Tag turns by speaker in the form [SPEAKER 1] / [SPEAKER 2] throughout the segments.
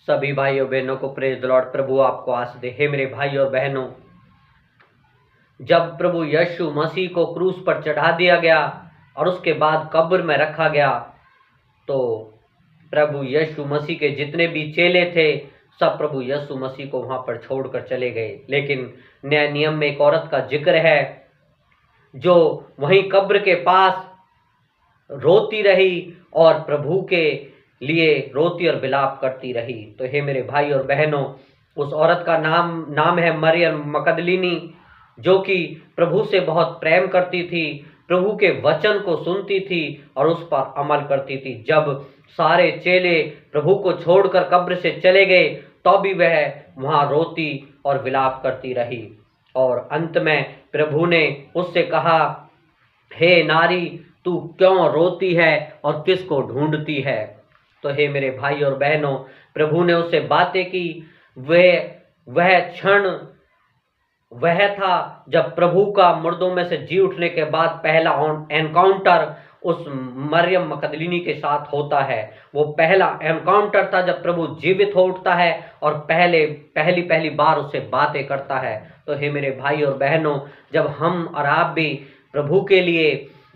[SPEAKER 1] सभी भाइयों बहनों को प्रेज द लॉर्ड। प्रभु आपको आशीष दे। हे मेरे भाई और बहनों, जब प्रभु यीशु मसीह को क्रूस पर चढ़ा दिया गया और उसके बाद कब्र में रखा गया, तो प्रभु यीशु मसीह के जितने भी चेले थे सब प्रभु यीशु मसीह को वहां पर छोड़कर चले गए। लेकिन नए नियम में एक औरत का जिक्र है जो वहीं कब्र के पास रोती रही और प्रभु के लिए रोती और विलाप करती रही। तो हे मेरे भाई और बहनों, उस औरत का नाम है मरियम मकदलीनी, जो कि प्रभु से बहुत प्रेम करती थी, प्रभु के वचन को सुनती थी और उस पर अमल करती थी। जब सारे चेले प्रभु को छोड़कर कब्र से चले गए तो भी वह वहां रोती और विलाप करती रही। और अंत में प्रभु ने उससे कहा, हे नारी, तू क्यों रोती है और किसको ढूंढती है। तो हे मेरे भाई और बहनों, प्रभु ने उससे बातें की। वह क्षण वह था जब प्रभु का मुर्दों में से जी उठने के बाद पहला एनकाउंटर उस मरियम मकदलीनी के साथ होता है। वो पहला एनकाउंटर था जब प्रभु जीवित हो उठता है और पहली बार उससे बातें करता है। तो हे मेरे भाई और बहनों, जब हम और आप भी प्रभु के लिए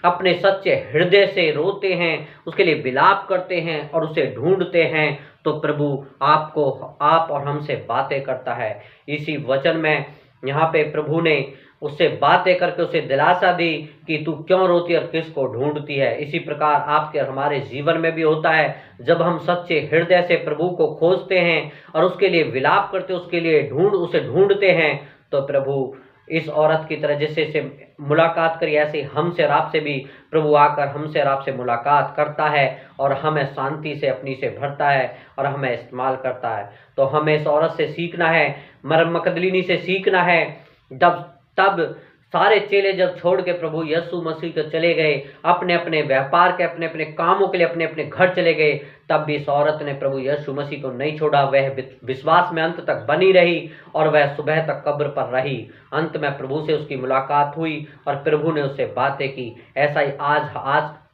[SPEAKER 1] अपने सच्चे हृदय से रोते हैं, उसके लिए विलाप करते हैं और उसे ढूंढते हैं, तो प्रभु आप और हमसे बातें करता है। इसी वचन में यहाँ पे प्रभु ने उससे बातें करके उसे दिलासा दी कि तू क्यों रोती है और किसको ढूंढती है। इसी प्रकार आपके और हमारे जीवन में भी होता है। जब हम सच्चे हृदय से प्रभु को खोजते हैं और उसके लिए विलाप करते, उसके लिए उसे ढूंढते हैं, तो प्रभु इस औरत की तरह जैसे से मुलाकात करी, ऐसे हमसे और आपसे भी प्रभु आकर हमसे और आपसे मुलाकात करता है और हमें शांति से अपनी से भरता है और हमें इस्तेमाल करता है। तो हमें इस औरत से सीखना है, मरियम मकदलीनी से सीखना है। तब सारे चेले जब छोड़ के प्रभु यीशु मसीह को चले गए, अपने अपने व्यापार के अपने अपने कामों के लिए अपने अपने घर चले गए, तब भी इस औरत ने प्रभु यीशु मसीह को नहीं छोड़ा। वह विश्वास में अंत तक बनी रही और वह सुबह तक कब्र पर रही। अंत में प्रभु से उसकी मुलाकात हुई और प्रभु ने उससे बातें की। ऐसा ही आज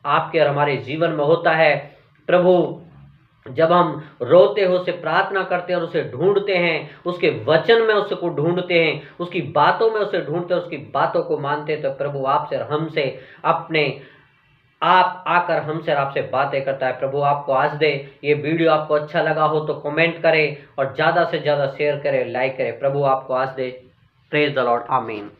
[SPEAKER 1] आपके और हमारे जीवन में होता है। प्रभु जब हम रोते हो उसे प्रार्थना करते हैं और उसे ढूंढते हैं, उसके वचन में उसको ढूंढते हैं, उसकी बातों में उसे ढूंढते हैं, उसकी बातों को मानते हैं, तो प्रभु आपसे और हमसे आप आकर हमसे और आपसे बातें करता है। प्रभु आपको आशीष दे। ये वीडियो आपको अच्छा लगा हो तो कमेंट करें और ज़्यादा से ज़्यादा शेयर करें, लाइक करें। प्रभु आपको आशीष दे। Praise the lord. आमीन।